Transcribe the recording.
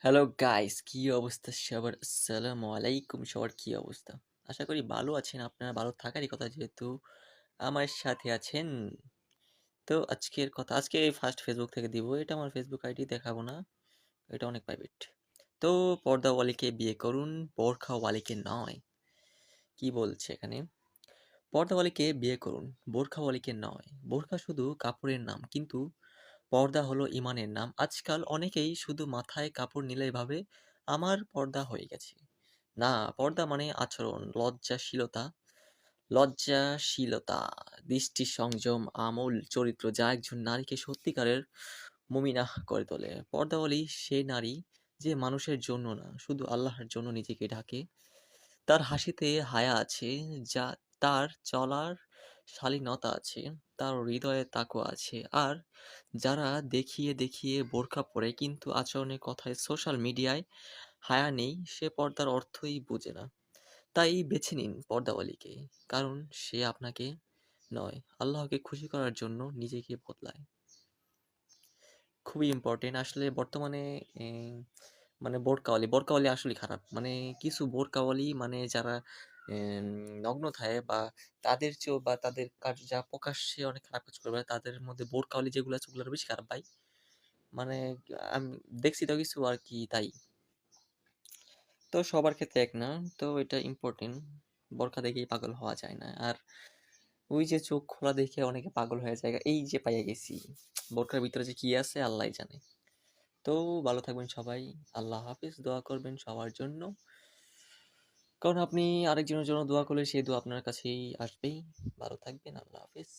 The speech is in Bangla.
হ্যালো গাইস, কি অবস্থা সবার? আসসালামু আলাইকুম। সবার কি অবস্থা? আশা করি ভালো আছেন। আপনারা ভালো থাকারই কথা, যেহেতু আমার সাথে আছেন। তো আজকের কথা আজকে ফার্স্ট ফেসবুক থেকে দিব। এটা আমার ফেসবুক আইডি, দেখাবো না, এটা অনেক প্রাইভেট। তো পর্দাওয়ালিকে বিয়ে করুন, বোরখাওয়ালিকে নয়। কি বলছে এখানে? পর্দাওয়ালিকে বিয়ে করুন, বোরখাওয়ালিকে নয়। বোরখা শুধু কাপড়ের নাম, কিন্তু পর্দা হলো ঈমানের নাম। আজকাল অনেকেই শুধু মাথায় কাপড় নিলেই ভাবে আমার পর্দা হয়ে গেছে। না, পর্দা মানে আচরণ, লজ্জাশীলতা, দৃষ্টি সংযম, আমূল চরিত্র, যা একজন নারীকে সত্যিকারের মুমিনাহ করে তোলে। পর্দাওয়ালি সেই নারী যে মানুষের জন্য না, শুধু আল্লাহর জন্য নিজেকে ঢাকে। তার হাসিতে হায়া আছে, যা তার চলার শালীনতা আছে, তার হৃদয়ে তাকওয়া আছে। আর যারা দেখিয়ে দেখিয়ে বোরকা পরে কিন্তু আচরণে, কথায়, সোশ্যাল মিডিয়ায় হায়া নেই, সে পর্দার অর্থই বোঝে না। তাই বেছে নিন পর্দাওয়ালিকে, কারণ সে আপনাকে নয়, আল্লাহকে খুশি করার জন্য নিজেকে বদলায়। খুবই ইম্পর্টেন্ট আসলে বর্তমানে। মানে বোরকাওয়ালি আসলেই খারাপ। মানে কিছু বোরকাওয়ালি, মানে যারা এম নগ্ন থাকে, বা তাদের চেয়েও, বা তাদের কাজ যা প্রকাশ্যে অনেক খারাপ কাজ করে বেড়ায়, তাদের মধ্যে বোরকাওয়ালি যেগুলো আছে ওগুলো বেশি খারাপ ভাই। মানে আমি দেখছি তো কিছু আরকি, তাই। তো সবার ক্ষেত্রে এক না। তো এটা ইম্পর্টেন্ট। বোরকা দেখেই পাগল হওয়া যায় না। আর ওই যে চোখ খোলা দেখে অনেকে পাগল হয়ে যায়। এই যে পাইয়া গেছি। বোরকার ভিতরে যে কি আছে আল্লাহই জানে। তো ভালো থাকবেন সবাই। আল্লাহ হাফেজ। দোয়া করবেন সবার জন্য। কারণ আপনি আরেকজনের জন্য দোয়া করলে সেই দোয়া আপনার কাছেই আসবেই। ভালো থাকবেন। আল্লাহ হাফেজ।